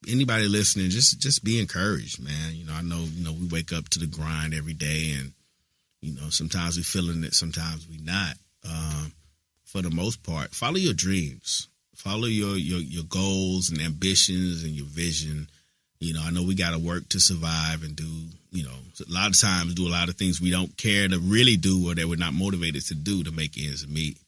anybody listening, just be encouraged, man. I know, we wake up to the grind every day, and, sometimes we feeling it, sometimes we not. For the most part, follow your dreams, follow your goals and ambitions and your vision. I know we got to work to survive and do, a lot of times do a lot of things we don't care to really do or that we're not motivated to do to make ends meet.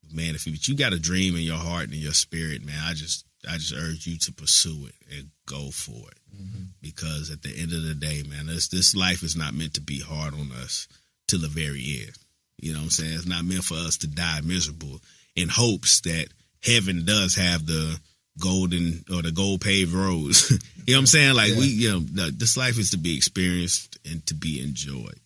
But man, if you got a dream in your heart and in your spirit, man, I just urge you to pursue it and go for it. Mm-hmm. Because at the end of the day, man, this life is not meant to be hard on us till the very end. You know what I'm saying? It's not meant for us to die miserable in hopes that heaven does have the golden or the gold paved roads. You know what I'm saying? Like this life is to be experienced and to be enjoyed.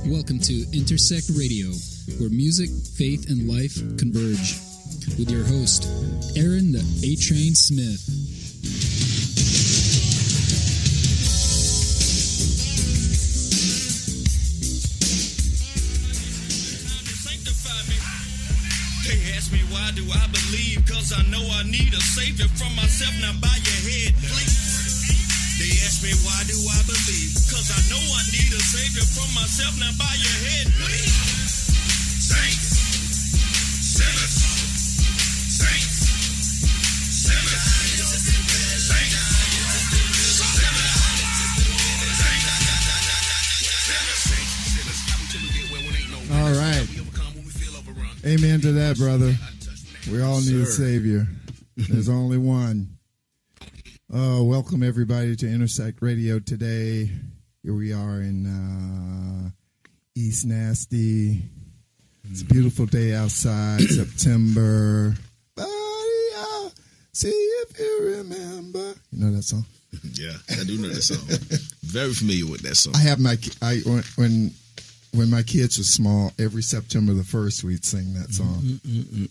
Welcome to Intersect Radio, where music, faith, and life converge. With your host, Aaron the A-Train Smith. They ask me why do I believe, cause I know I need a savior from myself, now bow your head, please. They ask me why do I believe, cause I know I need a savior from myself, now bow your head, please. Saints, sinners, saints, sinners, saints. All right. Amen to that, brother. We all need a savior. There's only one. Welcome, everybody, to Intersect Radio today. Here we are in East Nasty. It's a beautiful day outside, September. Buddy, see if you remember. You know that song? Yeah, I do know that song. Very familiar with that song. I have when my kids were small, every September the 1st, we'd sing that song.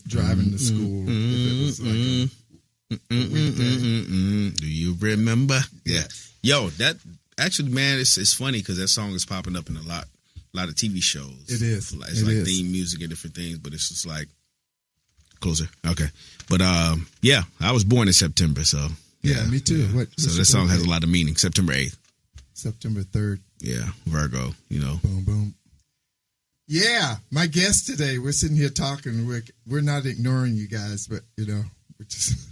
Driving to school. If it was like a weekday. Do you remember? Yeah. Yo, that actually, man, it's funny because that song is popping up in a lot of TV shows. It is. It's like theme music and different things, but it's just like closer. Okay. But yeah, I was born in September, so yeah, me too. Yeah. So that song has a lot of meaning. September 8th. September 3rd. Yeah, Virgo, Boom, boom. Yeah, my guest today, we're sitting here talking. We're not ignoring you guys, but, we're just...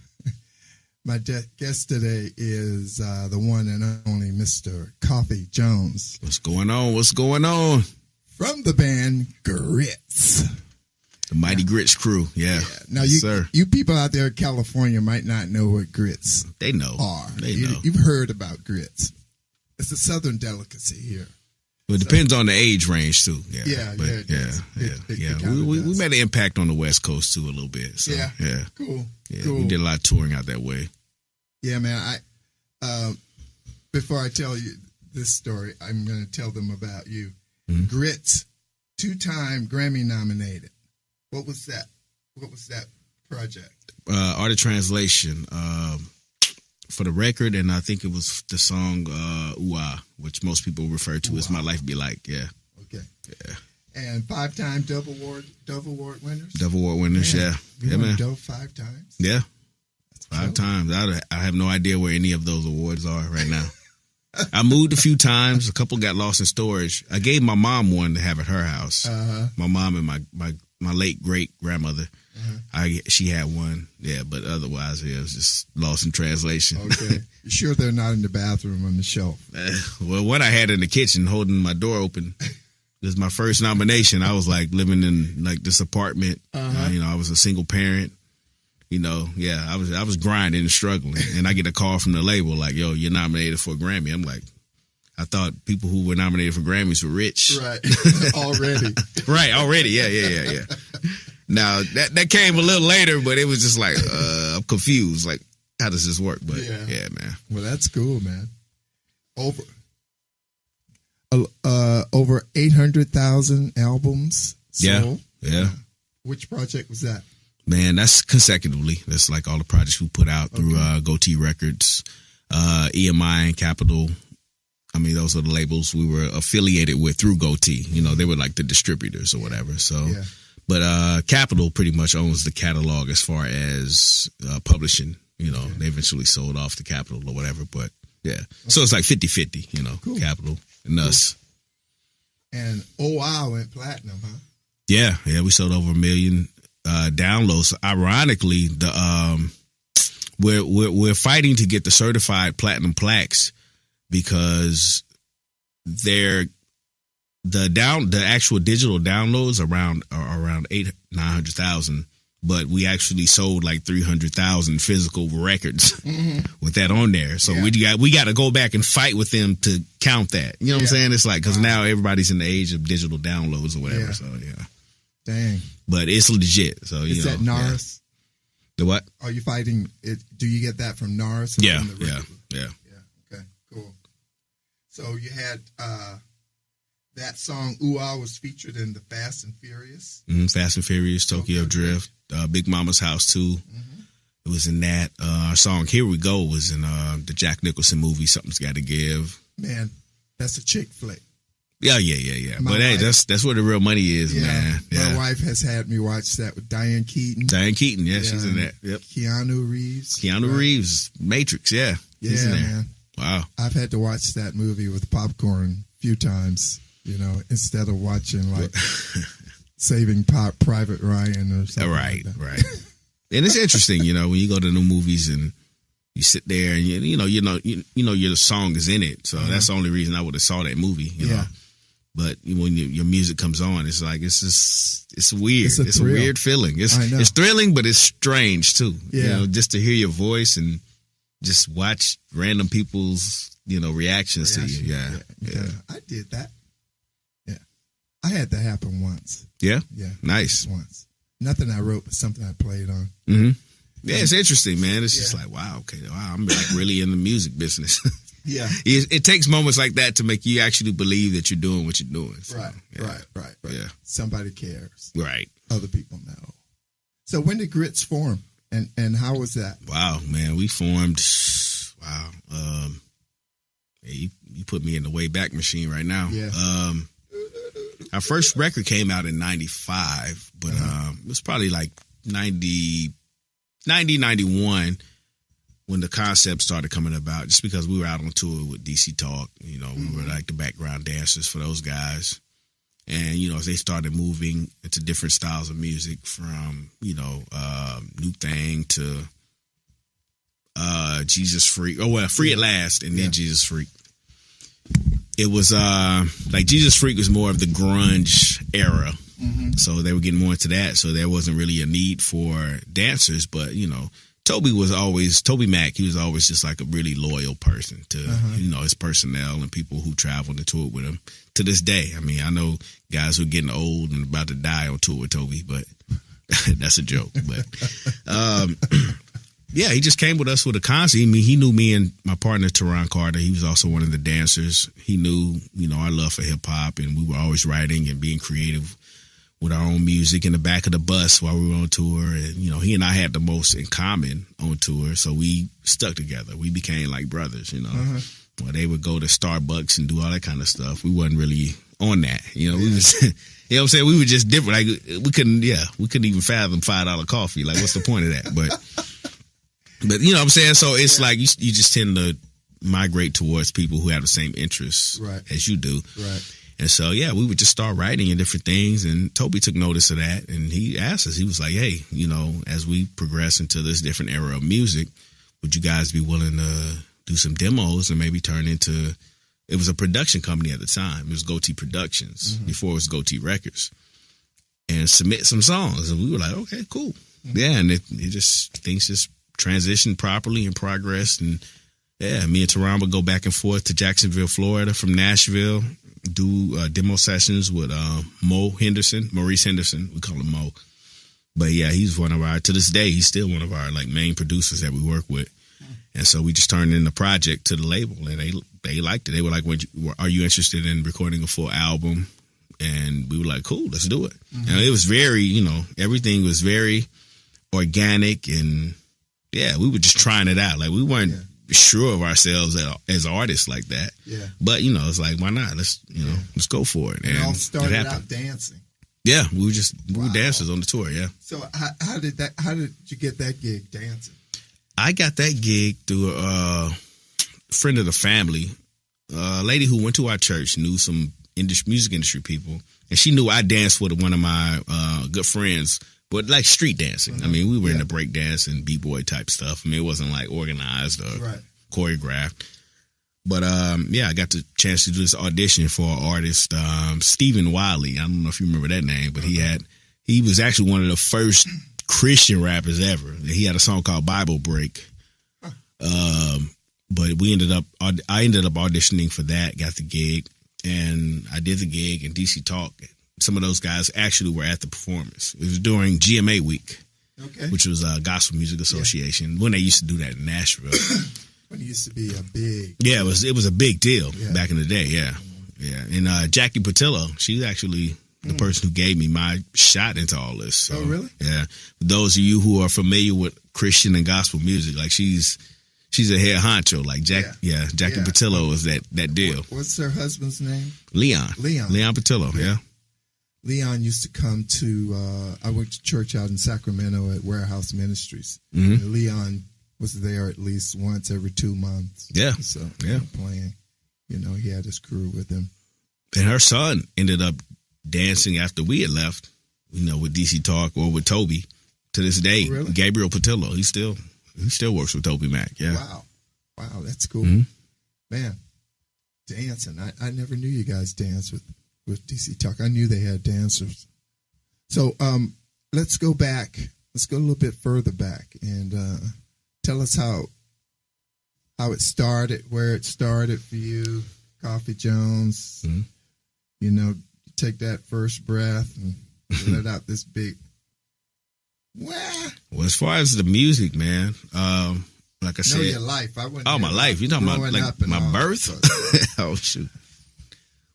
My guest today is the one and only Mr. Coffee Jones. What's going on? From the band Grits. The Mighty Grits crew, yeah. Now, you people out there in California might not know what grits are. They know. You've heard about grits. It's a southern delicacy here. Well, it depends on the age range, too. Yeah. We made an impact on the West Coast, too, a little bit. So, yeah. Cool. Yeah, cool. We did a lot of touring out that way. Yeah, man. Before I tell you this story, I'm going to tell them about you. Mm-hmm. Grits, 2-time Grammy-nominated. What was that? What was that project? Art of Translation. For the record, and I think it was the song OOH AHh, which most people refer to as My Life Be Like. Yeah. Okay. Yeah. And 5-time Dove Award winners? Dove Award winners, man. Yeah, man. Dove 5 times? Yeah. 5 times. I have no idea where any of those awards are right now. I moved a few times. A couple got lost in storage. I gave my mom one to have at her house. Uh-huh. My mom and my late great grandmother. Uh-huh. She had one. Yeah, but otherwise it was just lost in translation. Okay. You sure they're not in the bathroom on the shelf? Well, one I had in the kitchen holding my door open. This is my first nomination. I was like living in like this apartment. Uh-huh. I was a single parent. I was grinding and struggling, and I get a call from the label like, "Yo, you're nominated for a Grammy." I'm like, I thought people who were nominated for Grammys were rich, right? Already, right? Already, yeah. Now that came a little later, but it was just like I'm confused. Like, how does this work? But yeah, man. Well, that's cool, man. Over 800,000 albums sold. Yeah. Which project was that? Man, that's consecutively. That's like all the projects we put out through Goatee Records, EMI and Capitol. I mean, those are the labels we were affiliated with through Goatee. You know, they were like the distributors or whatever. So, but Capitol pretty much owns the catalog as far as publishing. You know, they eventually sold off to Capitol or whatever. But yeah, so it's like 50-50. You know, Capitol and us. And OOH went platinum, huh? Yeah, we sold over 1 million downloads. Ironically, we're fighting to get the certified platinum plaques because the actual digital downloads are around 900,000, but we actually sold like 300,000 physical records with that on there. So we got to go back and fight with them to count that. You know what I'm saying? It's like because now everybody's in the age of digital downloads or whatever. So dang. But it's legit. So is that NARS? The what? Are you fighting it? Do you get that from NARS? Yeah. Okay, cool. So you had that song OOH was featured in the Fast and Furious. Fast and Furious, Tokyo Drift, Big Mama's House 2. It was in that. Our song Here We Go was in the Jack Nicholson movie Something's Gotta Give. Man, that's a chick flick. Yeah. But hey, that's where the real money is, man. My wife has had me watch that with Diane Keaton. She's in that. Yep. Keanu Reeves. Reeves, Matrix, he's in there. Man. Wow. I've had to watch that movie with popcorn a few times, you know, instead of watching like Saving Private Ryan or something. Right. And it's interesting, you know, when you go to new movies and you sit there and you know your song is in it, so that's the only reason I would have saw that movie. You know? But when your music comes on, it's like it's weird. It's a weird feeling. It's thrilling, but it's strange too. Yeah. You know, just to hear your voice and just watch random people's reactions to you. Yeah. I did that. Yeah, I had that happen once. Yeah. Nice. Once. Nothing I wrote, but something I played on. Mm-hmm. Yeah, it's interesting, man. It's just like, wow, I'm like really in the music business. Yeah. It takes moments like that to make you actually believe that you're doing what you're doing. So, right. Yeah. Somebody cares. Right. Other people know. So when did Grits form? And how was that? Wow, man. We formed, you put me in the Wayback Machine right now. Yeah. Our first record came out in 95, but it was probably like 90, 91 when the concept started coming about, just because we were out on tour with DC Talk. You know, we were like the background dancers for those guys. And, as they started moving into different styles of music from, New Thing to Jesus Freak. Free at Last and then Jesus Freak. It was like Jesus Freak was more of the grunge era. Mm-hmm. So they were getting more into that. So there wasn't really a need for dancers. But, Toby Mac, he was always just like a really loyal person to, his personnel and people who traveled and toured with him to this day. I mean, I know guys who are getting old and about to die on tour with Toby, but that's a joke. But, yeah, he just came with us with a concept. I mean, he knew me and my partner, Teron Carter. He was also one of the dancers. He knew, our love for hip hop, and we were always writing and being creative with our own music in the back of the bus while we were on tour. And, he and I had the most in common on tour. So we stuck together. We became like brothers, Well, they would go to Starbucks and do all that kind of stuff. We wasn't really on that. We was, what I'm saying? We were just different. Like we couldn't even fathom $5 coffee. Like, what's the point of that? But you know what I'm saying? So it's like you just tend to migrate towards people who have the same interests as you do. Right. And so, yeah, we would just start writing and different things. And Toby took notice of that. And he asked us, he was like, hey, as we progress into this different era of music, would you guys be willing to do some demos and maybe turn into, it was a production company at the time. It was Goatee Productions before it was Goatee Records, and submit some songs. And we were like, okay, cool. Yeah. And things just transitioned properly and progressed. And yeah, me and Teron would go back and forth to Jacksonville, Florida from Nashville, do demo sessions with Maurice Henderson. We call him Mo. But yeah, to this day, he's still one of our like main producers that we work with. And so we just turned in the project to the label, and they liked it. They were like, are you interested in recording a full album? And we were like, cool, let's do it. And it was very, everything was very organic, and yeah, we were just trying it out. Like we weren't sure of ourselves as artists like that. Yeah. But, it's like, why not? Let's go for it. And it all started out dancing. Yeah, we were dancers on the tour, yeah. So how did you get that gig, dancing? I got that gig through a friend of the family, a lady who went to our church, knew some music industry people, and she knew I danced with one of my good friends, but like street dancing. Mm-hmm. I mean, we were into break dance and b-boy type stuff. I mean, it wasn't like organized or choreographed. But, I got the chance to do this audition for an artist, Stephen Wiley. I don't know if you remember that name, but he was actually one of the first Christian rappers ever. He had a song called Bible Break. But I ended up auditioning for that, got the gig, and I did the gig in DC Talk. Some of those guys actually were at the performance. It was during GMA week, which was Gospel Music Association, when they used to do that in Nashville. When it used to be a big... Yeah, it was a big deal back in the day, yeah. And Jackie Patillo, she's actually the person who gave me my shot into all this. So, oh, really? Yeah. For those of you who are familiar with Christian and gospel music, like she's a head honcho. Like Jackie Patillo is that deal. What's her husband's name? Leon Patillo, yeah. Leon used to come to, I went to church out in Sacramento at Warehouse Ministries. Mm-hmm. And Leon was there at least once every 2 months. Yeah. So, playing, he had his crew with him. And her son ended up dancing after we had left, with DC Talk or with Toby to this day. Oh, really? Gabriel Patillo, he still works with Toby Mac, yeah. Wow, that's cool. Mm-hmm. Man, dancing. I never knew you guys danced with DC Talk. I knew they had dancers. So let's go back. Let's go a little bit further back and tell us how it started, where it started for you, Coffee Jones. Mm-hmm. Take that first breath and let out this big. Well, as far as the music, man, like I said, your life. My life. You talking about like my birth? Oh shoot.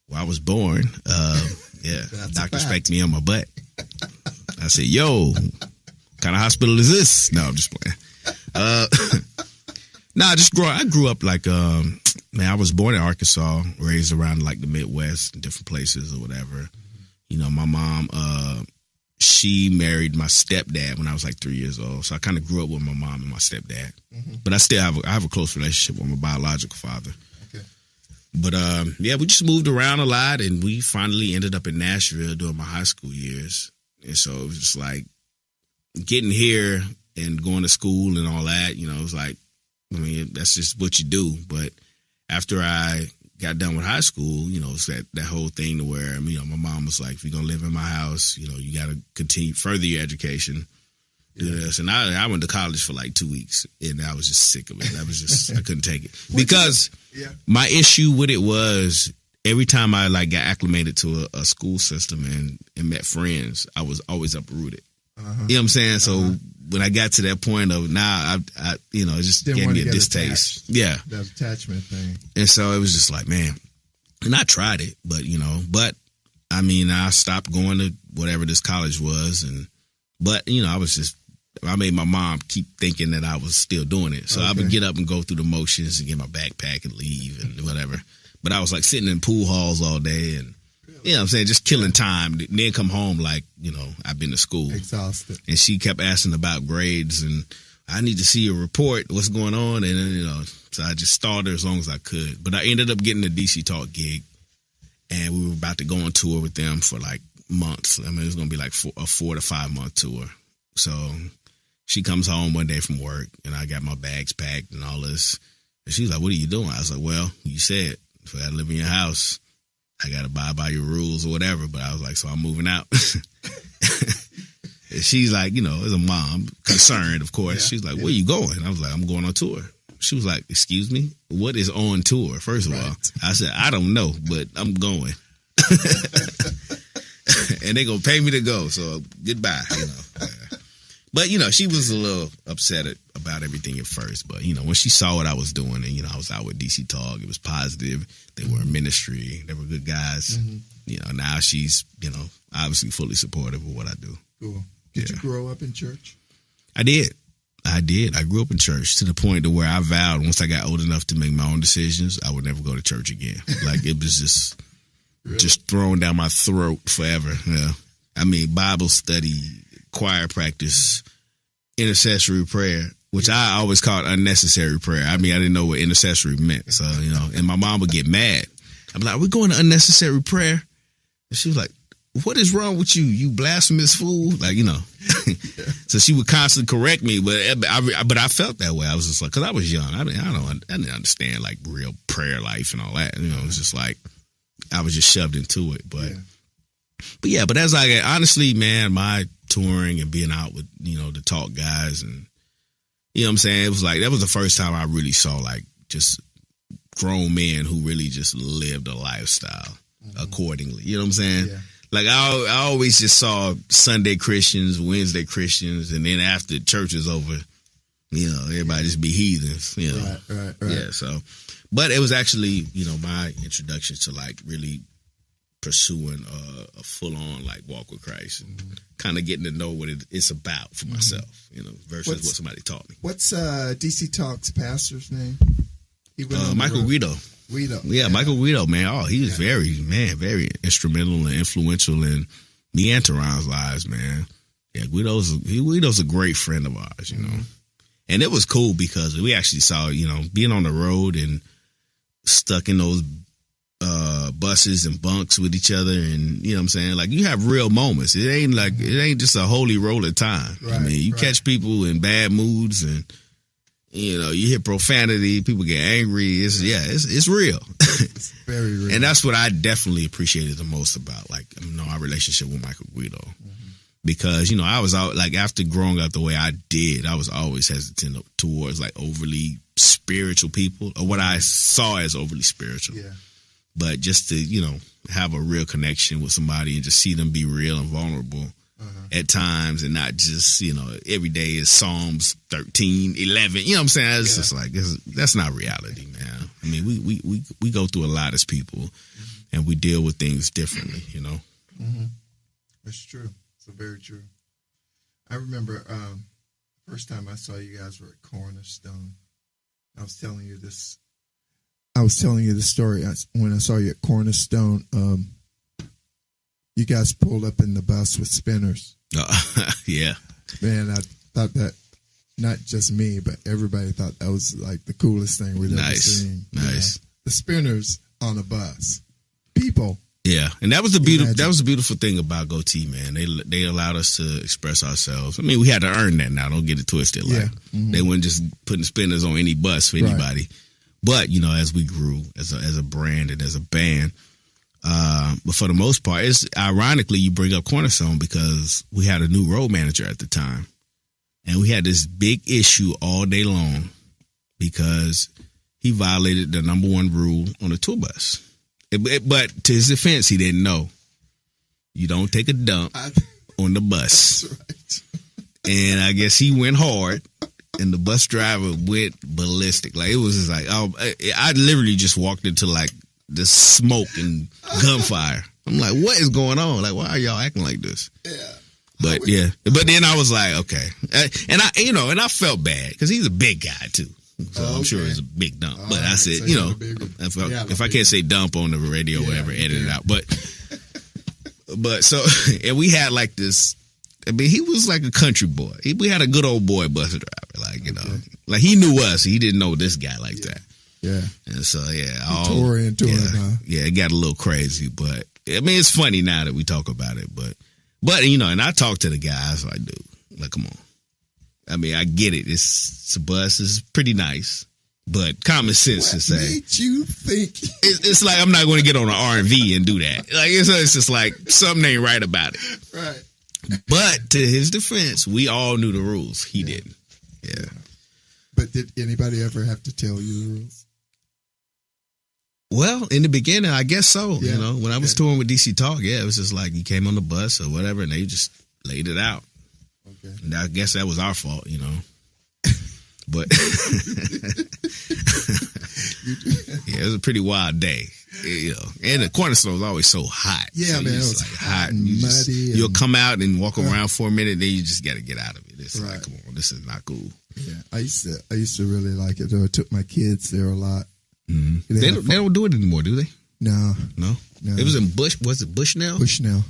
Well, I was born. Doctor spanked me on my butt. I said, "Yo, what kind of hospital is this?" No, I'm just playing. I grew up like, I was born in Arkansas, raised around like the Midwest, different places or whatever. My mom, she married my stepdad when I was like 3 years old. So I kind of grew up with my mom and my stepdad. Mm-hmm. But I still have a close relationship with my biological father. Okay. But, we just moved around a lot, and we finally ended up in Nashville during my high school years. And so it was just like getting here and going to school and all that, it was like, that's just what you do. But after I got done with high school, it's that whole thing to where, my mom was like, if you're going to live in my house, you got to continue further your education. Do this. And I went to college for like 2 weeks, and I was just sick of it. I couldn't take it. Because my issue with it was every time I like got acclimated to a school system and met friends, I was always uprooted. Uh-huh. You know what I'm saying? So when I got to that point of I it just gave me a distaste. Attached. Yeah. That attachment thing. And so it was just like, man, and I tried it, but I stopped going to whatever this college was. I made my mom keep thinking that I was still doing it. So I would get up and go through the motions and get my backpack and leave and whatever. But I was like sitting in pool halls all day and, I'm saying, just killing time. And then come home like, I've been to school. Exhausted. And she kept asking about grades and I need to see your report, what's going on. And, so I just stalled her as long as I could. But I ended up getting a DC Talk gig and we were about to go on tour with them for like months. It was going to be like a 4 to 5 month tour. So she comes home one day from work and I got my bags packed and all this. And she's like, what are you doing? I was like, well, you said if I live in your house, I got to abide by your rules or whatever. But I was like, so I'm moving out. And she's like, as a mom, concerned, of course. Yeah, she's like, where you going? I was like, I'm going on tour. She was like, excuse me? What is on tour, first of all? I said, I don't know, but I'm going. And they going to pay me to go. So goodbye, But, she was a little upset about everything at first. But, when she saw what I was doing and, I was out with DC Talk, it was positive. They were in ministry. They were good guys. Mm-hmm. Now she's, obviously fully supportive of what I do. Cool. Did you grow up in church? I did. I did. I grew up in church to the point to where I vowed once I got old enough to make my own decisions, I would never go to church again. Like it was just thrown down my throat forever. Yeah. I mean, Bible study, choir practice, intercessory prayer, which I always called unnecessary prayer. I mean, I didn't know what intercessory meant. So, and my mom would get mad. I'm like, are we going to unnecessary prayer? And she was like, what is wrong with you, you blasphemous fool? Like, so she would constantly correct me, but I felt that way. I was just like, because I was young. I didn't understand like real prayer life and all that. It was just like, I was just shoved into it. But that's like, honestly, man, my touring and being out with, the talk guys and, what I'm saying? It was like, that was the first time I really saw like just grown men who really just lived a lifestyle accordingly. You know what I'm saying? Yeah. Like I always just saw Sunday Christians, Wednesday Christians, and then after church is over, everybody just be heathens, Right. Yeah, so, but it was actually, my introduction to like really pursuing a full-on like walk with Christ and kind of getting to know what it's about for myself, versus what somebody taught me. What's DC Talk's pastor's name? Michael Guido. Yeah, Michael Guido, man. Oh, he was very instrumental and influential in me and Teron's lives, man. Yeah, Guido's a great friend of ours, And it was cool because we actually saw, being on the road and stuck in those buses and bunks with each other, and what I'm saying? Like, you have real moments. It ain't just a holy roller time. Right, you catch people in bad moods and you hear profanity, people get angry. It's real. It's very real. And that's what I definitely appreciated the most about like our relationship with Michael Guido. Because, I was out like after growing up the way I did, I was always hesitant towards like overly spiritual people or what I saw as overly spiritual. Yeah. But just to, have a real connection with somebody and just see them be real and vulnerable at times and not just, every day is Psalms 13, 11. You know what I'm saying? It's just like, that's not reality, man. I mean, we go through a lot as people and we deal with things differently, That's true. It's very true. I remember first time I saw you guys were at Cornerstone. I was telling you the story when I saw you at Cornerstone. You guys pulled up in the bus with spinners. Yeah. Man, I thought that not just me, but everybody thought that was like the coolest thing we'd ever seen. Nice. The spinners on a bus. People. Yeah, and that was the beautiful thing about Goatee, man. They allowed us to express ourselves. I mean, we had to earn that now. Don't get it twisted. Like they weren't just putting spinners on any bus for anybody. But as we grew as a brand and as a band, but for the most part, it's ironically you bring up Cornerstone because we had a new road manager at the time, and we had this big issue all day long because he violated the number one rule on the tour bus. But to his defense, he didn't know. You don't take a dump on the bus. That's right. And I guess he went hard, and the bus driver went ballistic. Like, it was just like, I literally just walked into like the smoke and gunfire. I'm like, what is going on? Like, why are y'all acting like this? Yeah. But then I was like, okay. And I felt bad because he's a big guy too. So I'm sure it's a big dump. But I said, if I can't say dump on the radio or whatever, edit it out. But so, and we had like this, I mean, he was like a country boy. We had a good old boy bus driver. Like, like he knew us. He didn't know this guy like that. Yeah. And so, tore into him, huh? Yeah, it got a little crazy. But, I mean, it's funny now that we talk about it. But and I talked to the guys like, dude, like, come on. I mean, I get it. It's a bus. It's pretty nice, but common sense to say. What made you think? It's like I'm not going to get on an R&V and do that. Like it's just like something ain't right about it. Right. But to his defense, we all knew the rules. He didn't. Yeah. But did anybody ever have to tell you the rules? Well, in the beginning, I guess so. Yeah. When I was touring with DC Talk, it was just like you came on the bus or whatever, and they just laid it out. Okay. And I guess that was our fault, But it was a pretty wild day, And the Cornerstone was always so hot. Yeah, man, it was like hot and muddy. You'll come out and walk around for a minute, then you just got to get out of it. It's like, come on, this is not cool. I used to really like it. Though I took my kids there a lot. Mm-hmm. They don't do it anymore, do they? No. It was in Bush. Was it Bushnell? Bushnell.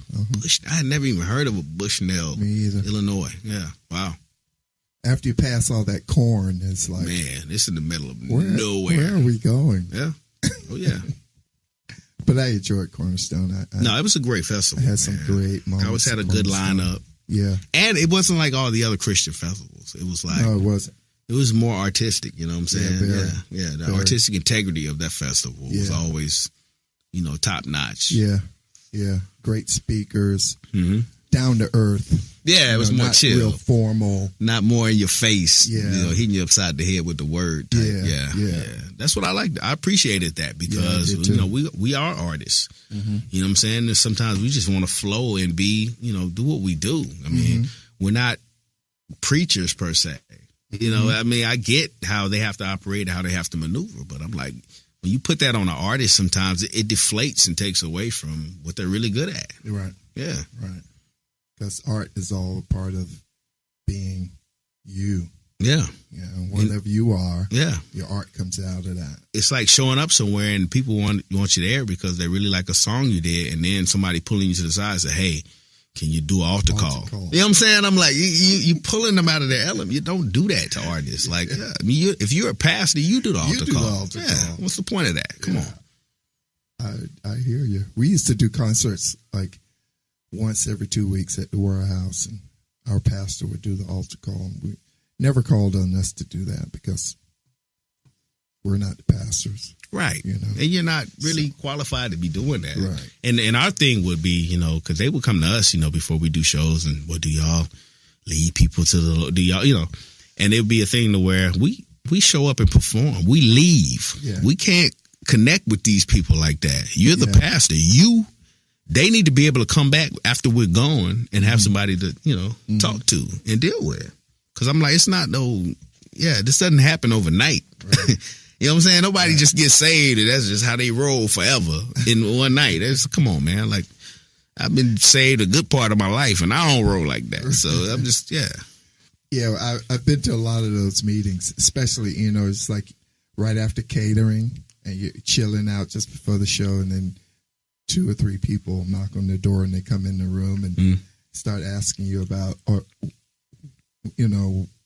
I had never even heard of a Bushnell. Me either. Illinois. Yeah. Wow. After you pass all that corn, it's like, man, it's in the middle of nowhere. Where are we going? Yeah. Oh yeah. But I enjoyed Cornerstone. No, it was a great festival. I had some great moments. I always had a good lineup. Yeah. And it wasn't like all the other Christian festivals. It was like, no, it wasn't. It was more artistic, you know what I'm saying? Yeah. The very. Artistic integrity of that festival was always, top notch. Yeah. Great speakers. Mm-hmm. Down to earth. Yeah, it was more not chill. Real formal. Not more in your face. Yeah. Hitting you upside the head with the word type. Yeah. That's what I liked. I appreciated that because, we are artists. Mm-hmm. You know what I'm saying? And sometimes we just want to flow and be, do what we do. I mean, we're not preachers per se. I get how they have to operate, how they have to maneuver, but I'm like, when you put that on an artist, sometimes it deflates and takes away from what they're really good at. Right. Yeah. Right. Because art is all a part of being you. Yeah. Whatever you are, yeah, your art comes out of that. It's like showing up somewhere and people want you there because they really like a song you did, and then somebody pulling you to the side and say, hey, can you do an altar call? You know what I'm saying? I'm like, you pulling them out of their element. You don't do that to artists. Like, if you're a pastor, you do the altar call. What's the point of that? Come on. I hear you. We used to do concerts like once every 2 weeks at the Warehouse, and our pastor would do the altar call. And we never called on us to do that because we're not the pastors. Right. And you're not really qualified to be doing that. Right. And our thing would be, because they would come to us, before we do shows, and do y'all lead people to the Lord? Do y'all, and it would be a thing to where we show up and perform. We leave. Yeah. We can't connect with these people like that. You're the pastor. They need to be able to come back after we're gone and have somebody to, talk to and deal with. Because I'm like, it's not this doesn't happen overnight. Right. You know what I'm saying? Nobody just gets saved and that's just how they roll forever in one night. Come on, man. Like, I've been saved a good part of my life and I don't roll like that. So I'm just, Yeah, I've been to a lot of those meetings, especially, it's like right after catering and you're chilling out just before the show, and then 2 or 3 people knock on the door and they come in the room and start asking you about, or,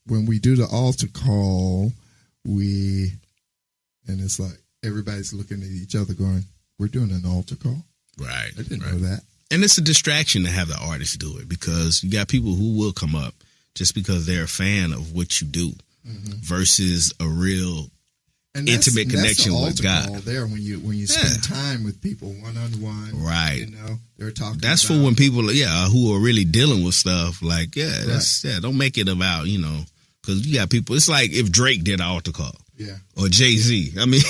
when we do the altar call, and it's like everybody's looking at each other going, we're doing an altar call? Right. I didn't know that. And it's a distraction to have the artist do it because you got people who will come up just because they're a fan of what you do versus a real intimate connection with God. Call there when you spend time with people one-on-one. Right. They're talking That's for when people, who are really dealing with stuff like, don't make it about, because you got people, it's like if Drake did an altar call. Yeah. Or Jay-Z. I mean,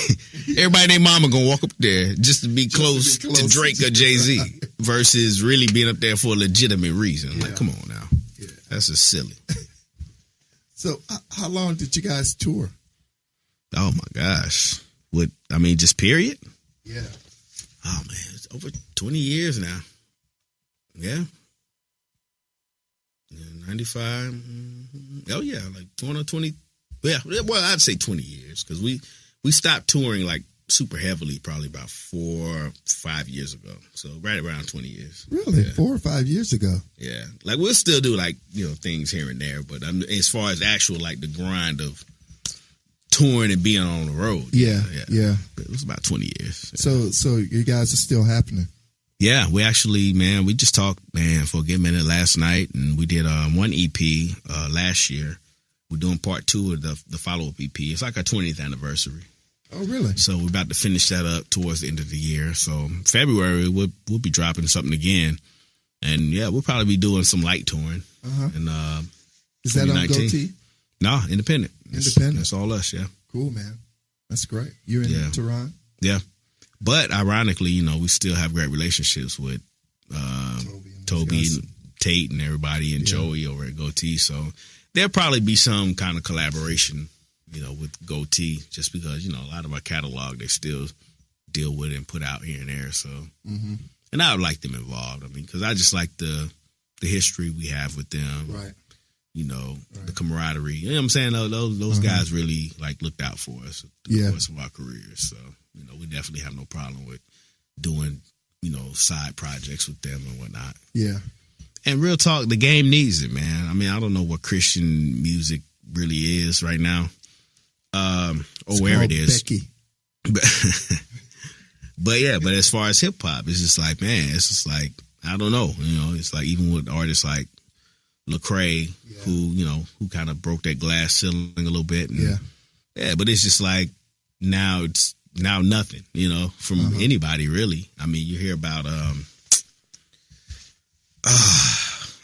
everybody and their mama gonna walk up there just to be close to Drake or Jay-Z versus really being up there for a legitimate reason. Yeah. Like, come on now. Yeah. That's just silly. So, how long did you guys tour? Oh, my gosh. Just period? Yeah. Oh, man. It's over 20 years now. Yeah. 95. Oh, yeah. Like 20. Yeah, well, I'd say 20 years because we stopped touring like super heavily probably about 4 or 5 years ago. So right around 20 years. Really? Yeah. 4 or 5 years ago? Yeah. Like we'll still do like, things here and there. But as far as actual like the grind of touring and being on the road. Yeah. It was about 20 years. So you guys are still happening? Yeah, we actually, man, we just talked, for a good minute last night. And we did one EP last year. We're doing part 2 of the follow-up EP. It's like our 20th anniversary. Oh, really? So we're about to finish that up towards the end of the year. So February, we'll be dropping something again. And, we'll probably be doing some light touring. And, is that on Goatee? No, independent. That's all us, yeah. Cool, man. That's great. You're in Tehran? Yeah. But, ironically, we still have great relationships with Toby and Tate and everybody and Joey over at Goatee. So there'll probably be some kind of collaboration, with Goatee, just because, a lot of our catalog they still deal with and put out here and there. So, and I would like them involved. I mean, because I just like the history we have with them. Right. the camaraderie. You know what I'm saying? Those guys really like looked out for us through the course of our careers. So, we definitely have no problem with doing, side projects with them and whatnot. Yeah. And real talk, the game needs it, man. I mean, I don't know what Christian music really is right now, or where it is. Becky. But as far as hip hop, it's just like, man, it's just like, I don't know. It's like even with artists like Lecrae, who kind of broke that glass ceiling a little bit. And, but it's just like now it's nothing, from anybody really. I mean, you hear about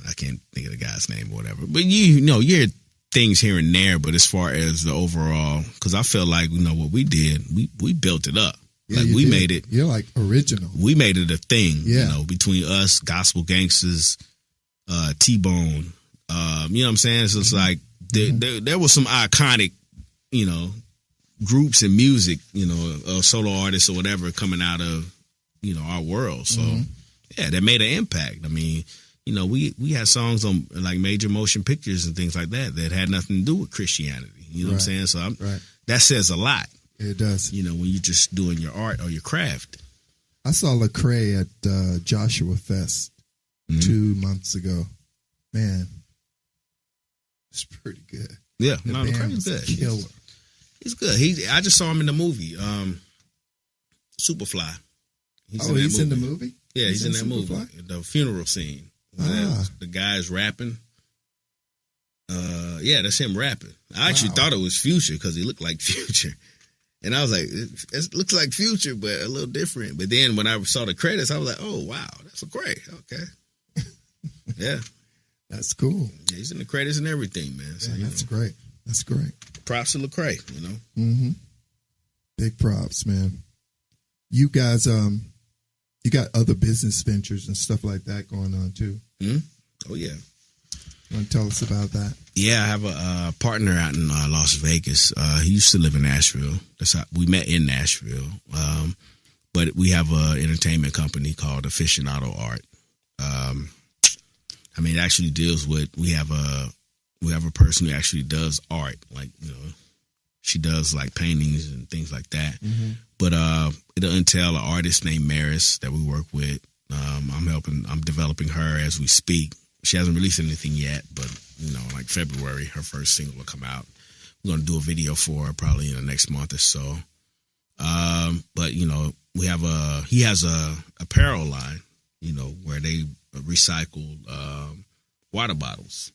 I can't think of the guy's name or whatever, but you hear things here and there. But as far as the overall, because I feel like what we did, we built it up. Yeah, like we made it. You're like original. We made it a thing. Yeah. Between us, Gospel Gangsters, T-Bone. You know what I'm saying? So it's like there was some iconic, groups and music, solo artists or whatever coming out of, our world. So that made an impact. I mean, we had songs on like major motion pictures and things like that had nothing to do with Christianity. You know what I'm saying? So that says a lot. It does. When you're just doing your art or your craft. I saw Lecrae at Joshua Fest 2 months ago. Man, it's pretty good. Yeah, Lecrae's good. Killer. He's good. I just saw him in the movie, Superfly. He's in the movie? Yeah, he's in that Superfly? movie. The funeral scene. The guy's rapping. That's him rapping. I actually thought it was Future because he looked like Future. And I was like, it looks like Future, but a little different. But then when I saw the credits, I was like, oh, wow, that's great. Okay. Yeah. That's cool. Yeah, he's in the credits and everything, man. So, that's great. That's great. Props to Lecrae, Mm-hmm. Big props, man. You guys, you got other business ventures and stuff like that going on too. Mm-hmm. Oh, yeah. You want to tell us about that? Yeah, I have a partner out in Las Vegas. He used to live in Nashville. That's how we met in Nashville. But we have an entertainment company called Aficionado Art. It actually deals with. We have a person who actually does art, like she does like paintings and things like that. Mm-hmm. But it'll entail an artist named Maris that we work with. I'm developing her as we speak. She hasn't released anything yet, but like February, her first single will come out. We're going to do a video for her probably in the next month or so. But he has a apparel line, where they recycle water bottles.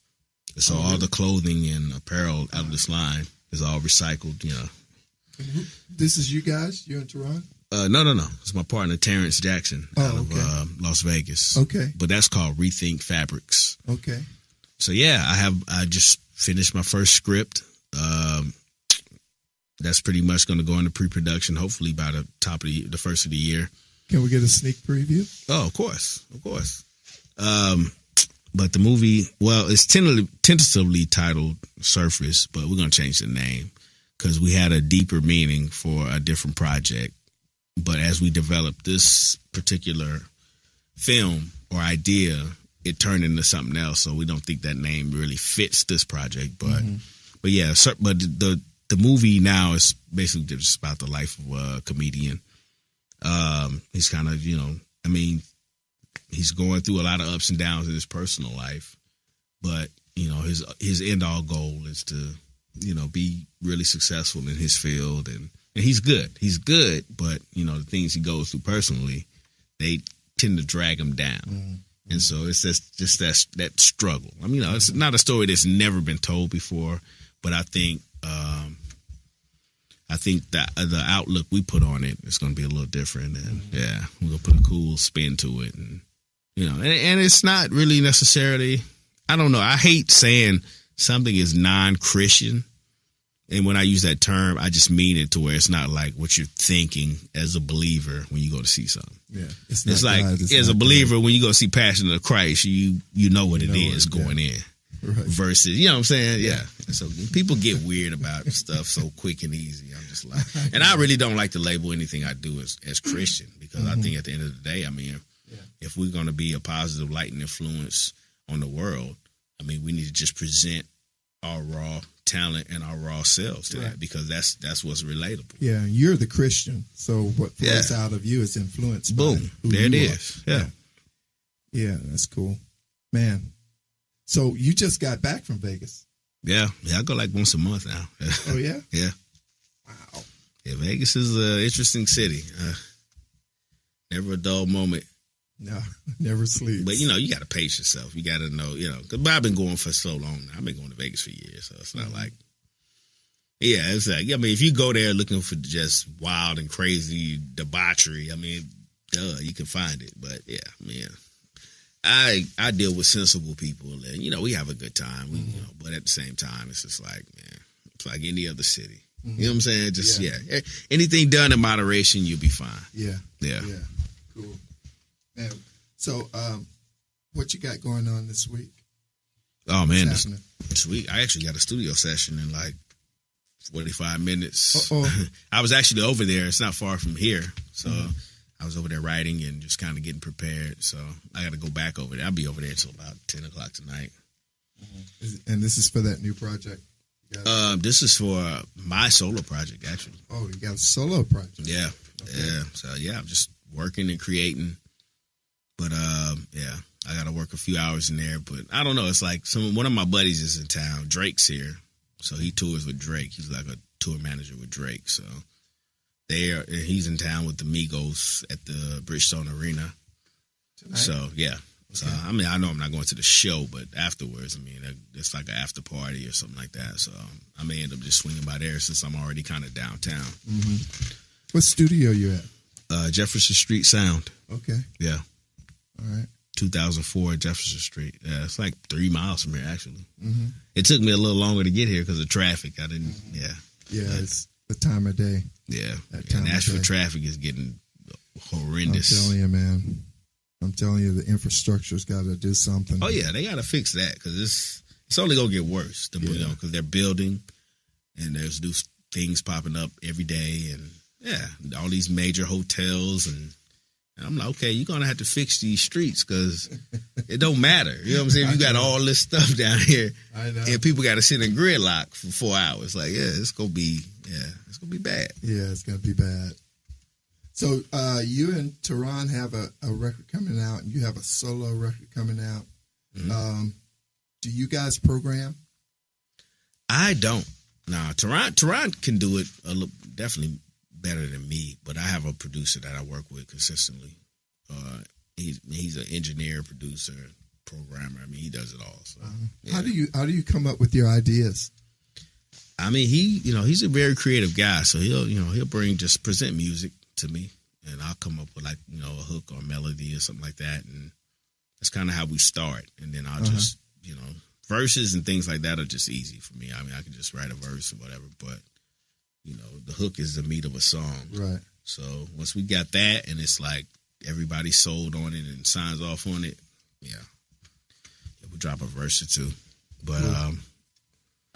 So all the clothing and apparel out of this line is all recycled. This is you guys. You're in Toronto. No. It's my partner Terrence Jackson out of Las Vegas. Okay, but that's called Rethink Fabrics. Okay. So yeah, I just finished my first script. That's pretty much going to go into pre-production, hopefully by the top of the first of the year. Can we get a sneak preview? Oh, of course. But the movie, it's tentatively titled Surface, but we're going to change the name because we had a deeper meaning for a different project. But as we developed this particular film or idea, it turned into something else. So we don't think that name really fits this project. But the movie now is basically just about the life of a comedian. He's kind of, he's going through a lot of ups and downs in his personal life. But, his end all goal is to, be really successful in his field. And he's good. He's good. But, the things he goes through personally, they tend to drag him down. Mm-hmm. And so it's just that struggle. It's not a story that's never been told before, but I think that the outlook we put on it is going to be a little different. And we're going to put a cool spin to it. And, and it's not really necessarily, I don't know. I hate saying something is non-Christian. And when I use that term, I just mean it to where it's not like what you're thinking as a believer when you go to see something. Yeah, it's like as a believer when you go see Passion of the Christ, you know what it is going in. Right. Versus, what I'm saying? Yeah. So people get weird about stuff so quick and easy. I'm just like, and I really don't like to label anything I do as Christian because I think at the end of the day, if we're going to be a positive light and influence on the world, I mean, we need to just present our raw talent and our raw selves to Right. that, because that's what's relatable. Yeah, you're the Christian, so what flows out of you is influenced by Boom. who There it you is. are. Yeah. Yeah, that's cool. Man, so you just got back from Vegas. Yeah. I go like once a month now. Oh, yeah? Yeah. Wow. Yeah, Vegas is an interesting city. Never a dull moment. No, never sleeps. But, you got to pace yourself. You got to know, because I've been going for so long now. I've been going to Vegas for years, so it's not like, it's like, I mean, if you go there looking for just wild and crazy debauchery, I mean, you can find it. But, yeah, man, I deal with sensible people, and, we have a good time. We, but at the same time, it's just like, man, it's like any other city. You know what I'm saying? Just, anything done in moderation, you'll be fine. Yeah. Yeah. Yeah. Cool. Man, so what you got going on this week? Oh, man, What's happening? this week, I actually got a studio session in like 45 minutes. Uh-oh. I was actually over there. It's not far from here. So I was over there writing and just kind of getting prepared. So I got to go back over there. I'll be over there until about 10 o'clock tonight. And this is for that new project? This is for my solo project, actually. Oh, you got a solo project? Yeah. Okay. Yeah. So, I'm just working and creating. But, I got to work a few hours in there. But I don't know. It's like one of my buddies is in town. Drake's here. So he tours with Drake. He's like a tour manager with Drake. So he's in town with the Migos at the Bridgestone Arena. Tonight? So, yeah. So, I mean, I know I'm not going to the show, but afterwards, I mean, it's like an after party or something like that. So I may end up just swinging by there since I'm already kind of downtown. Mm-hmm. What studio you at? Jefferson Street Sound. Okay. Yeah. All right. 2004 Jefferson Street. Yeah, it's like 3 miles from here, actually. Mm-hmm. It took me a little longer to get here because of traffic. I didn't, Yeah, it's the time of day. Yeah. That time of Nashville day. traffic is getting horrendous. I'm telling you, man. I'm telling you, the infrastructure's got to do something. Oh, yeah, they got to fix that because it's only going to get worse, because they're building and there's new things popping up every day and, all these major hotels and I'm like, okay, you're going to have to fix these streets because it don't matter. You know what I'm saying? You got all this stuff down here I know. and people got to sit in gridlock for 4 hours. Like, it's going to be bad. Yeah, it's going to be bad. So you and Tehran have a record coming out, and you have a solo record coming out. Mm-hmm. Do you guys program? I don't. Nah, Tehran can do it definitely better than me, but I have a producer that I work with consistently. He's an engineer, producer, programmer. I mean, he does it all. So, How do you come up with your ideas? I mean, he's a very creative guy, so he'll present music to me, and I'll come up with like a hook or melody or something like that, and that's kind of how we start. And then I'll just verses and things like that are just easy for me. I mean, I can just write a verse or whatever, but the hook is the meat of a song. Right. So once we got that, and it's like everybody sold on it and signs off on it, we'll drop a verse or two. But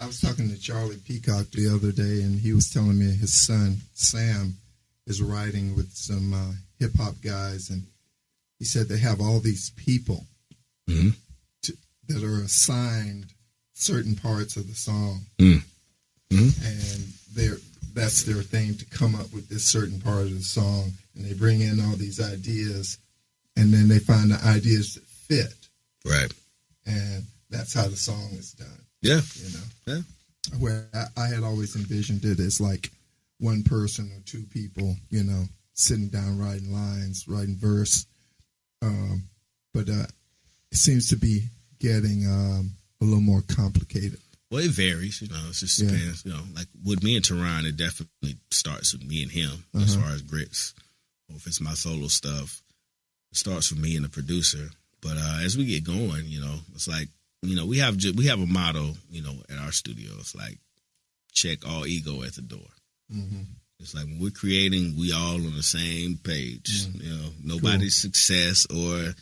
I was talking to Charlie Peacock the other day, and he was telling me his son Sam is writing with some hip hop guys, and he said they have all these people that are assigned certain parts of the song, and that's their thing, to come up with this certain part of the song, and they bring in all these ideas, and then they find the ideas that fit, right, and that's how the song is done. Yeah. Yeah. Where I had always envisioned it as like one person or two people, sitting down writing lines, writing verse. But it seems to be getting a little more complicated. Well, it varies, it just depends. Like with me and Tehran, it definitely starts with me and him as far as grits. Or if it's my solo stuff, it starts with me and the producer. But as we get going, it's like, we have a motto, at our studio. It's like, check all ego at the door. Mm-hmm. It's like when we're creating, we all on the same page. Nobody's success or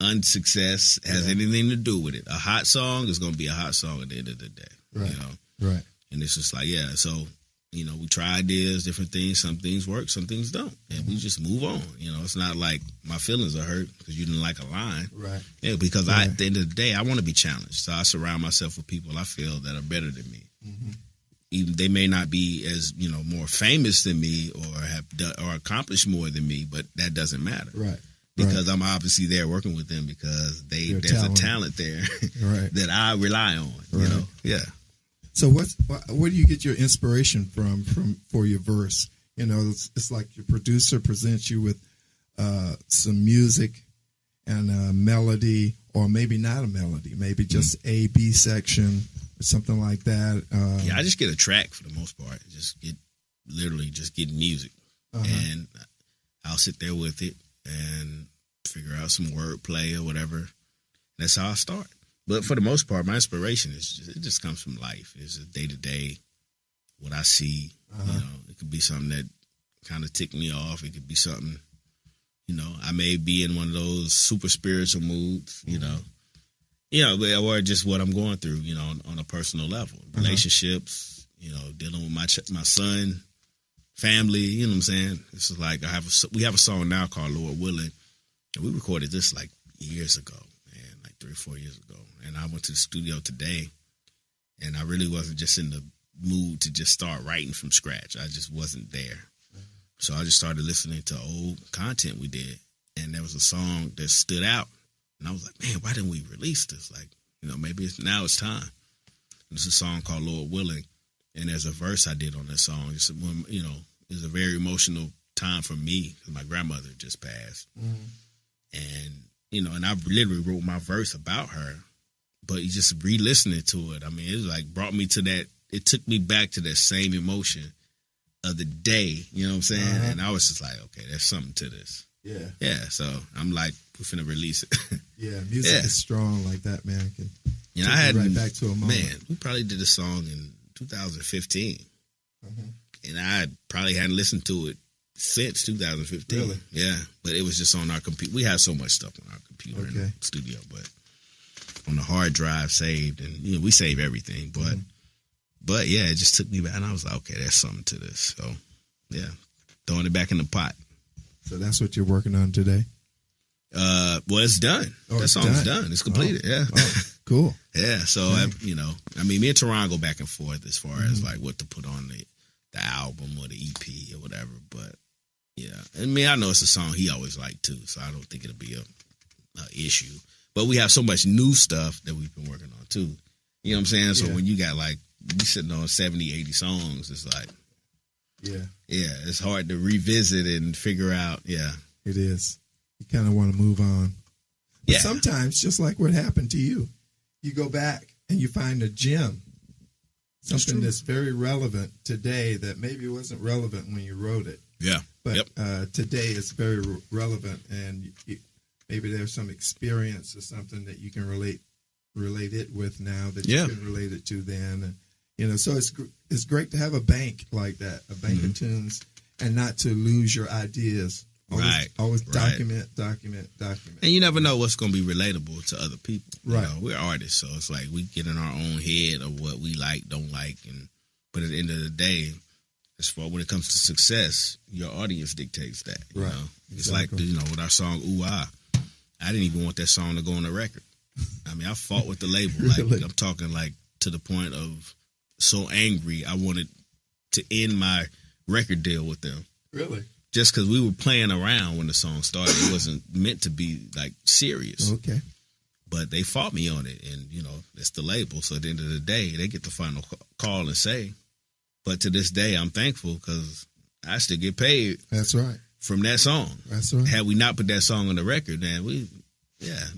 unsuccess has anything to do with it. A hot song is going to be a hot song at the end of the day. Right. Right. And it's just like, so you know, we try ideas, different things. Some things work, some things don't. And we just move on. You know, it's not like my feelings are hurt because you didn't like a line. Right. Yeah, because at the end of the day, I want to be challenged. So I surround myself with people I feel that are better than me. Mm-hmm. Even they may not be as, you know, more famous than me or have done, or accomplished more than me, but that doesn't matter. Right. Because I'm obviously there working with them because there's a talent there that I rely on. You know? Yeah. So where do you get your inspiration from for your verse? You know, it's like your producer presents you with some music and a melody, or maybe not a melody, maybe just A, B section or something like that. Yeah, I just get a track for the most part. Just get music, and I'll sit there with it and figure out some wordplay or whatever. That's how I start. But for the most part, my inspiration it just comes from life. It's a day to day, what I see. You know, it could be something that kind of ticked me off. It could be something, you know, I may be in one of those super spiritual moods, you know, or just what I'm going through, you know, on a personal level, relationships, you know, dealing with my son, family. You know what I'm saying? This is like we have a song now called Lord Willing, and we recorded this like years ago, man, like 3 or 4 years ago. And I went to the studio today, and I really wasn't just in the mood to just start writing from scratch. I just wasn't there. So I just started listening to old content we did, and there was a song that stood out, and I was like, man, why didn't we release this? Like, you know, maybe now it's time. And it's a song called Lord Willing, and there's a verse I did on that song. It's, you know, it was a very emotional time for me because my grandmother just passed. And, you know, and I literally wrote my verse about her, but you just re-listening to it, I mean, it was like brought me to that, it took me back to that same emotion of the day, you know what I'm saying? And I was just like, okay, there's something to this. Yeah. Yeah, so I'm like, we're finna release it. Yeah, music is strong like that, man. Can you know, I had right back to a moment. Man, we probably did a song in 2015. And I probably hadn't listened to it since 2015. Really? Yeah, but it was just on our computer. We have so much stuff on our computer in the studio, but on the hard drive saved, and you know, we save everything, but yeah, it just took me back, and I was like, okay, there's something to this. So yeah, throwing it back in the pot. So that's what you're working on today? Well, it's done. That song's done. It's completed. Yeah. Oh, cool. Yeah. So you know, I mean, me and Teron go back and forth as far as like what to put on the album or the EP or whatever. But yeah, I mean, I know it's a song he always liked too, so I don't think it'll be a issue. But we have so much new stuff that we've been working on too. You know what I'm saying? So when you got like, we sitting on 70, 80 songs, it's like, yeah, it's hard to revisit and figure out. Yeah, it is. You kind of want to move on. But sometimes, just like what happened to you, you go back and you find a gem, something that's very relevant today that maybe wasn't relevant when you wrote it. Yeah. But today it's very relevant, and maybe there's some experience or something that you can relate it with now that you can relate it to then. And, you know, so it's great to have a bank like that, a bank of tunes, and not to lose your ideas. Always document. And you never know what's going to be relatable to other people. You know, we're artists, so it's like we get in our own head of what we like, don't like, but at the end of the day, as far when it comes to success, your audience dictates that. You know, it's like, you know, with our song "OOH AHh," I didn't even want that song to go on the record. I mean, I fought with the label. Like I'm talking like to the point of so angry I wanted to end my record deal with them. Really? Just because we were playing around when the song started. It wasn't meant to be like serious. Okay. But they fought me on it, and you know, it's the label. So at the end of the day, they get the final call and say. But to this day, I'm thankful because I still get paid. That's right. From that song. That's right. Had we not put that song on the record, then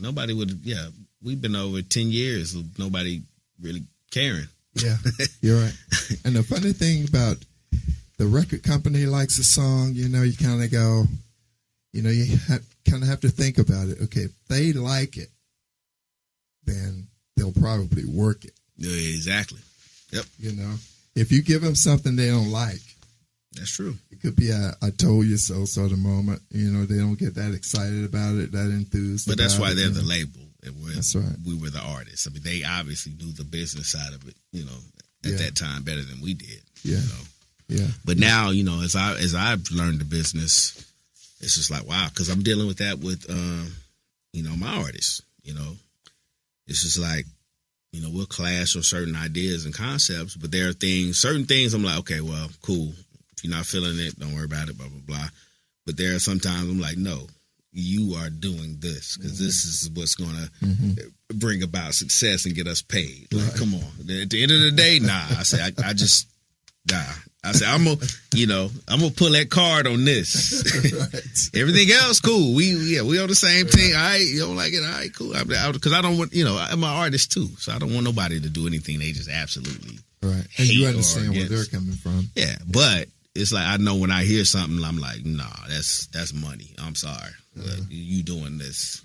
nobody would. Yeah, we've been over 10 years of nobody really caring. Yeah, you're right. And the funny thing about the record company likes a song, you know, you kind of go, you know, you kind of have to think about it. Okay, if they like it, then they'll probably work it. Yeah, exactly. Yep. You know, if you give them something they don't like, that's true. It could be a "I told you so" sort of moment. You know, they don't get that excited about it, that enthused. But that's why they're the label. That's right. We were the artists. I mean, they obviously knew the business side of it, you know, at that time better than we did. Yeah. You know? Yeah. But now, as I've learned the business, it's just like, wow, because I'm dealing with that with, my artists, It's just like, we'll clash on certain ideas and concepts, but there are certain things I'm like, okay, well, cool. If you're not feeling it, don't worry about it, blah, blah, blah. But there are sometimes I'm like, no, you are doing this because this is what's going to bring about success and get us paid. Like, come on. At the end of the day, nah. I say, I just, nah. I said, I'm gonna pull that card on this. Right. Everything else, cool. We on the same team. All right, you don't like it? All right, cool. Because I don't want, I'm an artist too, so I don't want nobody to do anything they just absolutely right. And you understand where they're coming from. Yeah, but it's like I know when I hear something, I'm like, nah, that's money. I'm sorry, you doing this.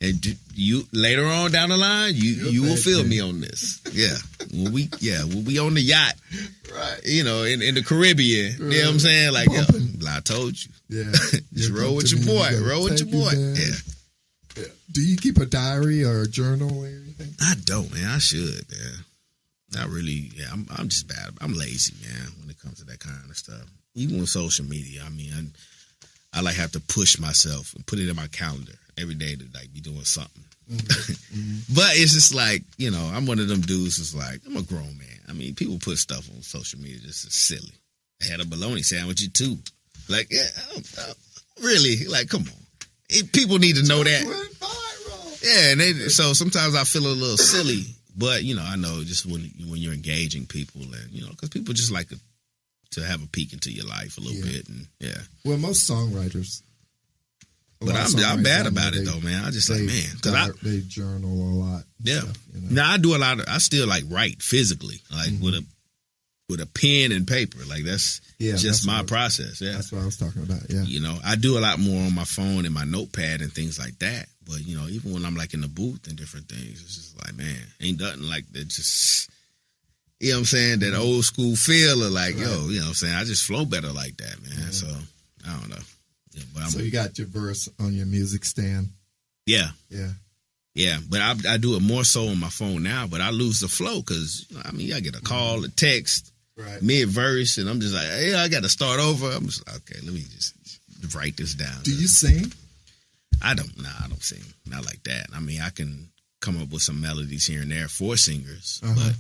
And you later on down the line, you will feel me on this. Yeah, when we on the yacht, right? In the Caribbean, right. You know what I'm saying? Like, I told you. Yeah, just roll with your boy. Roll with your boy. Yeah. Do you keep a diary or a journal or anything? I don't, man. I should, man. Not really. Yeah, I'm just bad. I'm lazy, man, when it comes to that kind of stuff. Even with social media, I mean, I like have to push myself and put it in my calendar every day to like be doing something. But it's just like, I'm one of them dudes that's like, I'm a grown man. I mean, people put stuff on social media just as silly. I had a bologna sandwich too. Like, yeah, really? Like, come on. People need to know that. Yeah, and so sometimes I feel a little silly, but, I know just when you're engaging people and, because people just like to have a peek into your life a little bit. And Well, most songwriters. But I'm bad about it though, man. I just like, man, because they journal a lot. Yeah. Stuff, Now I do a lot of. I still like write physically, like with a pen and paper. Like that's just my process. Yeah, that's what I was talking about. Yeah. I do a lot more on my phone and my notepad and things like that. But even when I'm like in the booth and different things, it's just like, man, ain't nothing like that. Just you know what I'm saying? That old school feel of like, yo, you know what I'm saying? I just flow better like that, man. So I don't know. Yeah, but so you got your verse on your music stand. Yeah. Yeah. Yeah, but I do it more so on my phone now, but I lose the flow because, I get a call, a text, mid-verse, and I'm just like, hey, I got to start over. I'm just like, okay, let me just write this down. Do you sing? I don't sing. Not like that. I can come up with some melodies here and there for singers, but,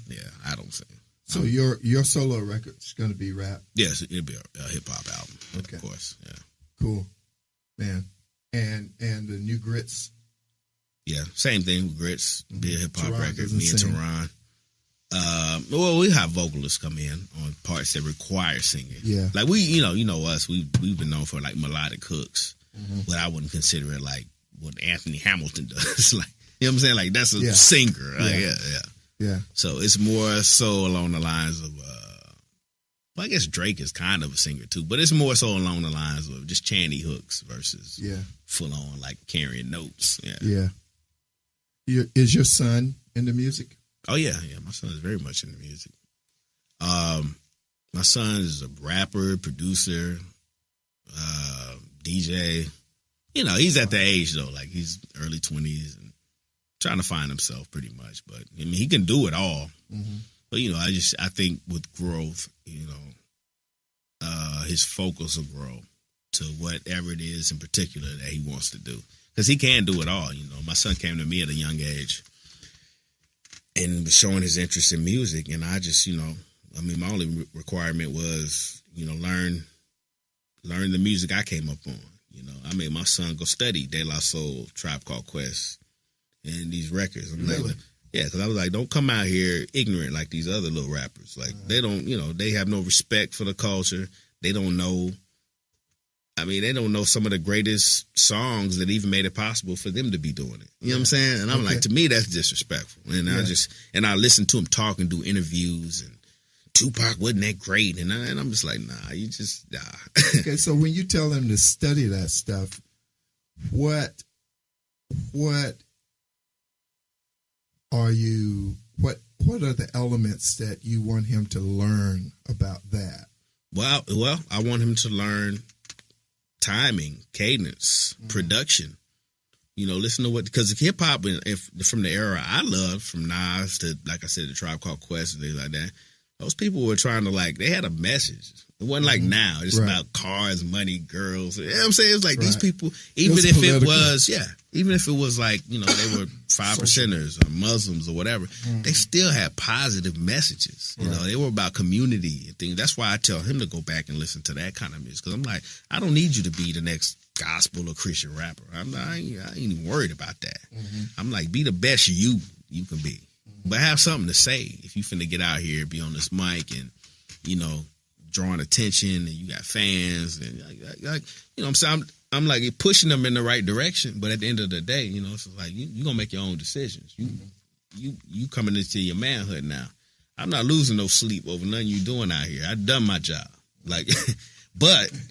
I don't sing. So your solo record's going to be rap? Yes, it'll be a hip-hop album, of course, yeah. Cool, man. And the new Grits? Yeah, same thing with Grits. Be a hip hop record. Me and Teron. Well, we have vocalists come in on parts that require singing. Yeah, like we, you know us. We've been known for like melodic hooks, but I wouldn't consider it like what Anthony Hamilton does. Like, you know what I'm saying? Like that's a singer. Yeah. So it's more so along the lines of. Well, I guess Drake is kind of a singer too, but it's more so along the lines of just chanty hooks versus full on like carrying notes. Yeah. Is your son into music? Oh yeah. My son is very much into music. My son is a rapper, producer, DJ. He's at the age though, like he's early 20s and trying to find himself pretty much. But he can do it all. But I think with growth, his focus will grow to whatever it is in particular that he wants to do. Because he can do it all. My son came to me at a young age and was showing his interest in music, and I just, my only requirement was, learn the music I came up on. I made my son go study De La Soul, Tribe Called Quest, and these records. Really? Yeah, because I was like, don't come out here ignorant like these other little rappers. Like, they don't, they have no respect for the culture. They don't know. They don't know some of the greatest songs that even made it possible for them to be doing it. You know what I'm saying? And I'm like, to me, that's disrespectful. And I listen to him talk and do interviews, and Tupac wasn't that great. And I'm just like, nah, you just, nah. Okay, so when you tell him to study that stuff, what are the elements that you want him to learn about that? Well, I want him to learn timing, cadence, production. Listen to because hip hop, from the era I love, from Nas to, like I said, the Tribe Called Quest and things like that. those people were trying to they had a message. It wasn't like now. It's about cars, money, girls. You know what I'm saying? It's like these people, even if it was they were 5%ers or Muslims or whatever, they still had positive messages. You know, they were about community and things. That's why I tell him to go back and listen to that kind of music. Because I'm like, I don't need you to be the next gospel or Christian rapper. I ain't even worried about that. I'm like, be the best you can be. But have something to say if you finna get out here, be on this mic and, drawing attention and you got fans and I'm saying, I'm like pushing them in the right direction. But at the end of the day, it's like you gonna make your own decisions. You coming into your manhood now. I'm not losing no sleep over nothing you doing out here. I've done my job. But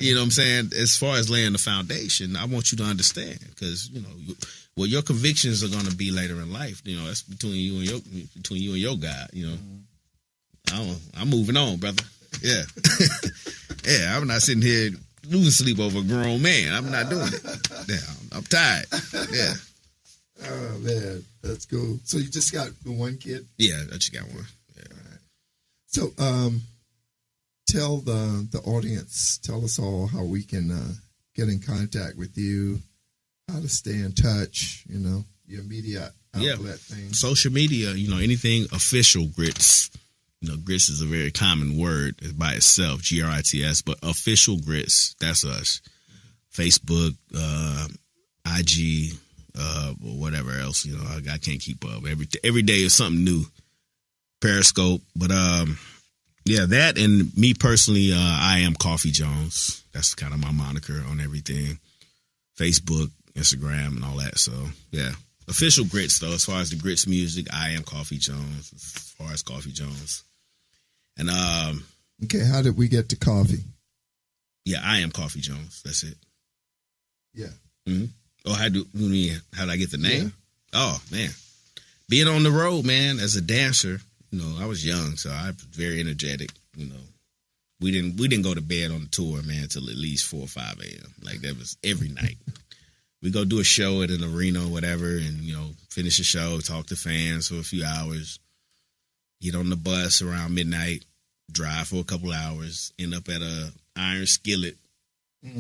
you know what I'm saying, as far as laying the foundation, I want you to understand because what your convictions are gonna be later in life. That's between you and your God. I'm moving on, brother. Yeah. Yeah, I'm not sitting here losing sleep over a grown man. I'm not doing it. Yeah, I'm tired. Yeah. Oh, man. That's cool. So you just got one kid? Yeah, I just got one. Yeah. All right. So tell the audience, tell us all how we can get in contact with you, how to stay in touch, your media outlet thing. Social media, anything official Grits. Grits is a very common word by itself, Grits, but official Grits, that's us. Facebook, IG, or whatever else, I can't keep up. Every day is something new. Periscope, but that and me personally, I am Coffee Jones. That's kind of my moniker on everything. Facebook, Instagram, and all that. So, yeah. Official Grits, though, as far as the Grits music, I am Coffee Jones, as far as Coffee Jones. And okay, how did we get to coffee? Yeah, I am Coffee Jones. That's it. Yeah. Mm-hmm. Oh, how did I get the name? Yeah. Oh man, being on the road, man, as a dancer, I was young, so I was very energetic. We didn't go to bed on the tour, man, until at least 4 or 5 a.m. Like that was every night. We go do a show at an arena or whatever, and finish the show, talk to fans for a few hours. Get on the bus around midnight, drive for a couple hours, end up at a Iron Skillet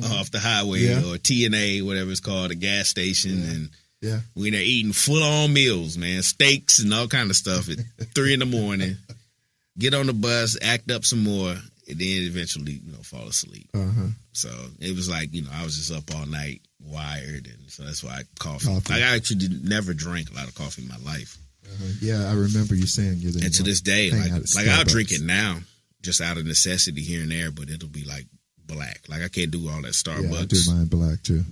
off the highway or TNA, whatever it's called, a gas station. And we there eating full-on meals, man, steaks and all kind of stuff at 3 a.m. Get on the bus, act up some more, and then eventually, fall asleep. So it was like, I was just up all night, wired, and so that's why coffee. I actually never drank a lot of coffee in my life. Yeah, I remember you saying you didn't. And to this day, I'll drink it now, just out of necessity here and there, but it'll be like black. Like I can't do all that Starbucks. Yeah, I do mine black too.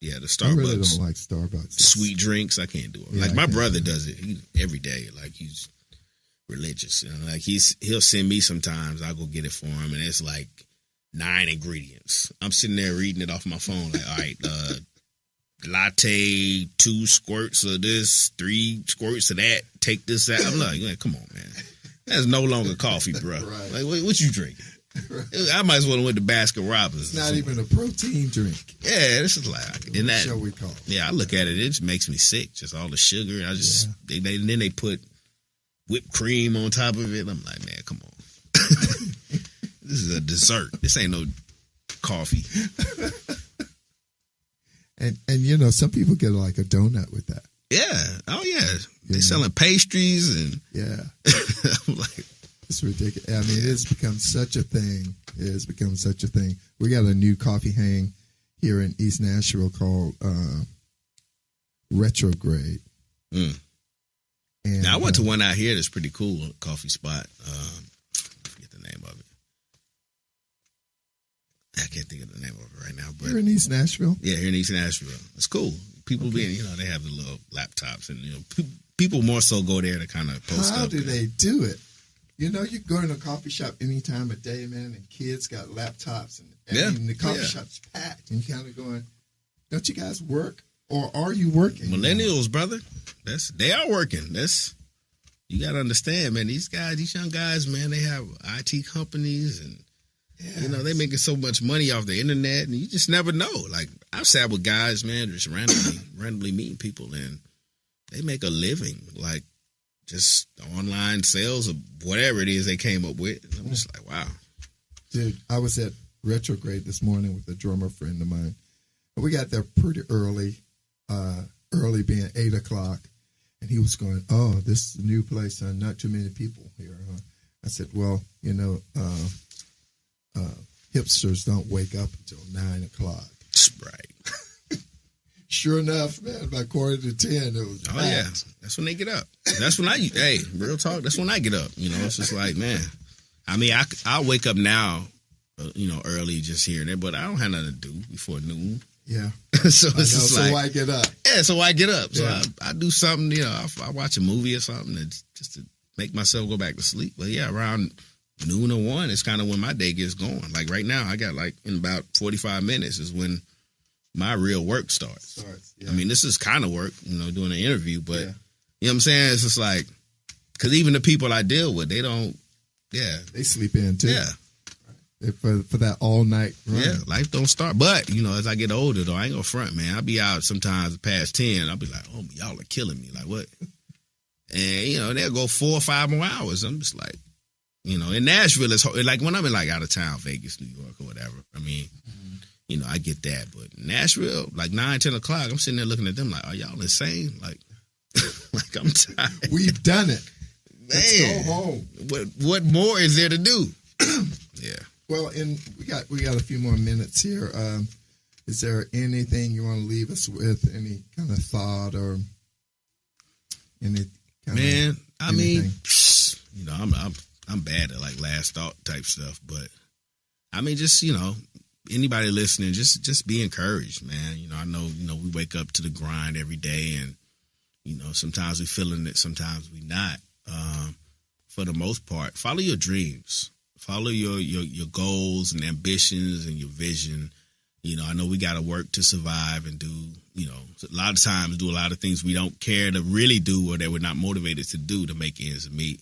Yeah, the Starbucks. I really don't like Starbucks. Sweet drinks, I can't do it. Yeah, my brother does it every day. Like he's religious. He'll send me sometimes. I'll go get it for him, and it's like 9 ingredients. I'm sitting there reading it off my phone. Like, all right, latte, 2 squirts of this, 3 squirts of that. Take this out. I'm like, come on, man. That's no longer coffee, bro. Right. Like, what you drinking? Right. I might as well have went to Baskin Robbins. It's not even a protein drink. Yeah, this is like in that. Shall we call it? Yeah, I look at it. It just makes me sick. Just all the sugar. I just then they put whipped cream on top of it. I'm like, man, come on. This is a dessert. This ain't no coffee. And some people get like a donut with that. Yeah. Oh yeah. They selling pastries and I'm like, it's ridiculous. I mean, it's become such a thing. It has become such a thing. We got a new coffee hang here in East Nashville called Retrograde. And now I went to one out here that's pretty cool, a coffee spot. I forget the name of it. I can't think of the name of it right now. But here in East Nashville? Yeah, here in East Nashville. It's cool. People being, they have the little laptops and, people more so go there to kind of post up. How do they do it? You go in a coffee shop any time of day, man, and kids got laptops and the coffee shop's packed. And you're kind of going, don't you guys work? Or are you working? Millennials, brother. They are working. You got to understand, man, these young guys, man, they have IT companies and, they making so much money off the internet and you just never know. Like, I've sat with guys, man, just randomly meeting people and they make a living, like, just online sales of whatever it is they came up with. And I'm just like, wow. Dude, I was at Retrograde this morning with a drummer friend of mine. And we got there pretty early, early being 8 o'clock. And he was going, oh, this is a new place and not too many people here. Huh? I said, well, hipsters don't wake up until 9 o'clock. Right. Sure enough, man, by 9:45, it was packed. Yeah, that's when they get up. That's when real talk, that's when I get up. It's just like, man, I mean, I'll wake up now, early just here and there, but I don't have nothing to do before noon. Yeah. So it's just like, why get up? Yeah, so why get up? So Yeah. I do something, I watch a movie or something just to make myself go back to sleep. But yeah, around noon or 1, it's kind of when my day gets going. Like right now, I got in about 45 minutes is when my real work starts. Yeah. I mean, this is kind of work, doing an interview, but Yeah. you know what I'm saying? It's just like, because even the people I deal with, they don't, They sleep in too. yeah. For that all night run. Yeah, life don't start. But, as I get older, though, I ain't gonna front, man. I'll be out sometimes past 10. I'll be like, oh, y'all are killing me. Like, what? And, they'll go 4 or 5 more hours. I'm just like, in Nashville, it's like when I'm in out of town, Vegas, New York, or whatever. I mean, I get that. But Nashville, 9, 10 o'clock, I'm sitting there looking at them like, are y'all insane? Like I'm tired. We've done it. Man, Let's go home. What more is there to do? Yeah. Well, and we got a few more minutes here. Is there anything you want to leave us with? Any kind of thought or any kind Man, I anything? mean, I'm bad at last thought type stuff, but I mean, just anybody listening, just be encouraged, man. I know we wake up to the grind every day, and sometimes we feeling it, sometimes we not. For the most part, follow your dreams. Follow your goals and ambitions and your vision. I know we got to work to survive and do, a lot of times do a lot of things we don't care to really do or that we're not motivated to do to make ends meet.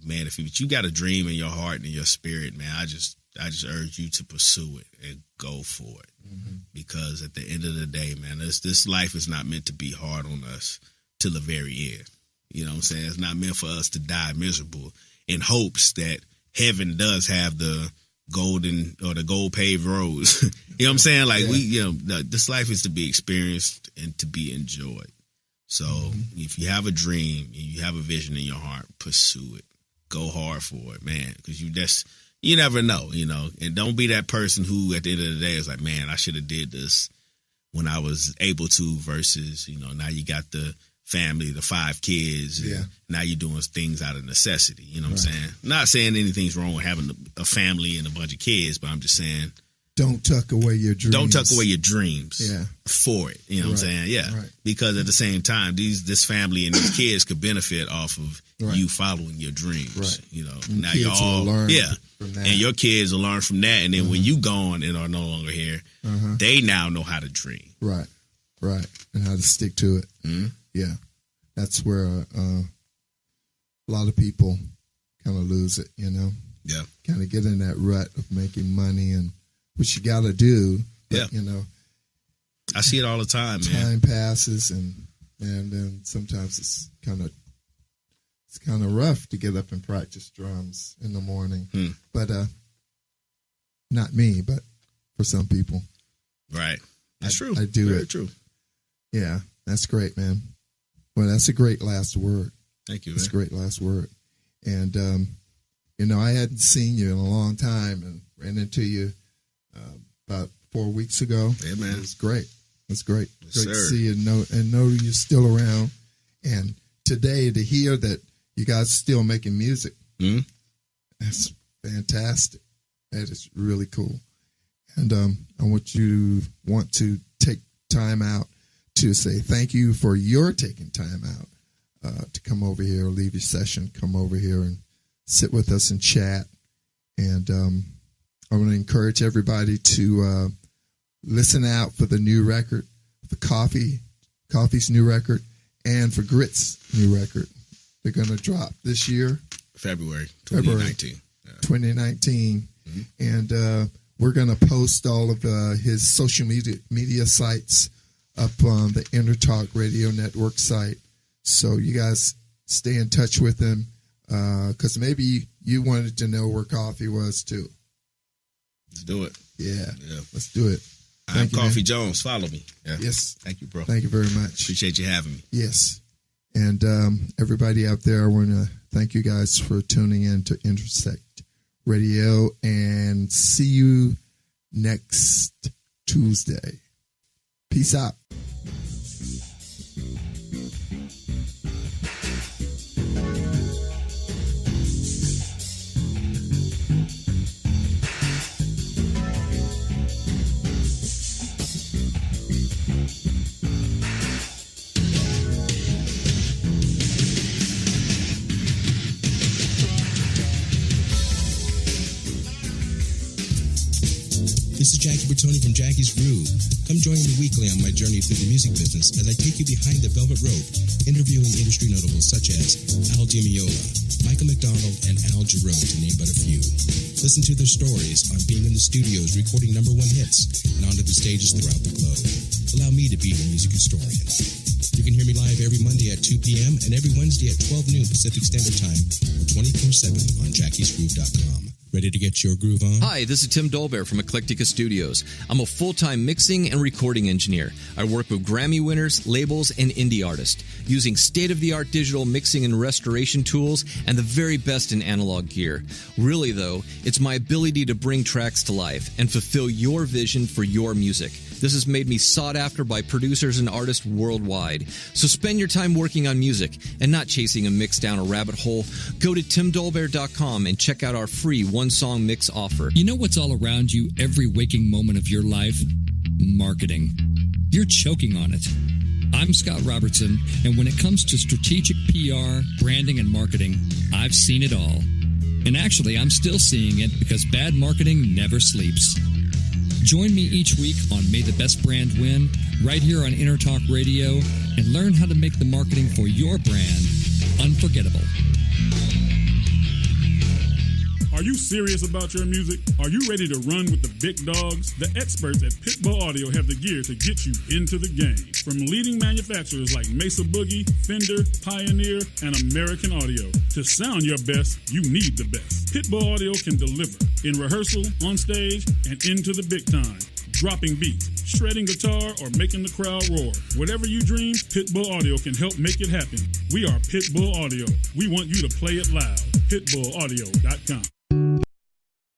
Man, if you got a dream in your heart and in your spirit, man, I just urge you to pursue it and go for it. Mm-hmm. Because at the end of the day, man, this life is not meant to be hard on us till the very end. You know what I'm saying? It's not meant for us to die miserable in hopes that heaven does have the golden or the gold paved roads. You know what I'm saying? This life is to be experienced and to be enjoyed. So if you have a dream and you have a vision in your heart, pursue it. Go hard for it, man. Because you never know, and don't be that person who at the end of the day is like, man, I should have did this when I was able to versus, now you got the family, the 5 kids. And now you're doing things out of necessity. You know what I'm saying? Not saying anything's wrong with having a family and a bunch of kids, but I'm just saying, don't tuck away your dreams. Don't tuck away your dreams for it. You know what I'm saying? Yeah. Right. Because at the same time, this family and these kids could benefit off of you following your dreams. Right. Now kids you're all will learn from that. and your kids will learn from that. And then when you gone and are no longer here, they now know how to dream. Right. And how to stick to it. Mm-hmm. Yeah. That's where a lot of people kind of lose it, Yeah. Kind of get in that rut of making money and which you got to do. But, I see it all the time, man. Time passes and then sometimes it's kind of rough to get up and practice drums in the morning. But not me, but for some people. Right. That's true. I do Very it. True. Yeah, that's great, man. Well, that's a great last word. Thank you, man. That's a great last word. And, I hadn't seen you in a long time and ran into you about 4 weeks ago. Yeah, man. It was great. It's great. Yes, Great to sir. see you and know you're still around. And today to hear that you guys are still making music, that's fantastic. That is really cool. And I want to take time out to say thank you for your taking time out to come over here, leave your session, come over here and sit with us and chat. And I want to encourage everybody to listen out for the new record, for Coffee's new record, and for Grit's new record. They're going to drop this year. February 2019. 2019. And we're going to post all of his social media sites up on the Intertalk Radio Network site. So you guys stay in touch with him, because maybe you wanted to know where coffee was too. Let's do it. Yeah. Let's do it. I'm Coffee Jones. Follow me. Yeah. Yes. Thank you, bro. Thank you very much. Appreciate you having me. Yes. And everybody out there, I want to thank you guys for tuning in to Intersect Radio, and see you next Tuesday. Peace out. This is Jackie Bertoni from Jackie's Groove. Come join me weekly on my journey through the music business as I take you behind the velvet rope, interviewing industry notables such as Al Di Meola, Michael McDonald, and Al Jarreau, to name but a few. Listen to their stories on being in the studios recording #1 hits and onto the stages throughout the globe. Allow me to be your music historian. You can hear me live every Monday at 2 p.m. and every Wednesday at 12 noon Pacific Standard Time, or 24/7 on jackiesgroove.com. Ready to get your groove on? Hi, this is Tim Dolbear from Eclectica Studios. I'm a full-time mixing and recording engineer. I work with Grammy winners, labels, and indie artists, using state-of-the-art digital mixing and restoration tools and the very best in analog gear. Really, though, it's my ability to bring tracks to life and fulfill your vision for your music. This has made me sought after by producers and artists worldwide. So spend your time working on music and not chasing a mix down a rabbit hole. Go to timdolbear.com and check out our free one-song mix offer. You know what's all around you every waking moment of your life? Marketing. You're choking on it. I'm Scott Robertson, and when it comes to strategic PR, branding, and marketing, I've seen it all. And actually, I'm still seeing it because bad marketing never sleeps. Join me each week on May the Best Brand Win, right here on Intertalk Radio, and learn how to make the marketing for your brand unforgettable. Are you serious about your music? Are you ready to run with the big dogs? The experts at Pitbull Audio have the gear to get you into the game. From leading manufacturers like Mesa Boogie, Fender, Pioneer, and American Audio. To sound your best, you need the best. Pitbull Audio can deliver in rehearsal, on stage, and into the big time. Dropping beats, shredding guitar, or making the crowd roar. Whatever you dream, Pitbull Audio can help make it happen. We are Pitbull Audio. We want you to play it loud. PitbullAudio.com.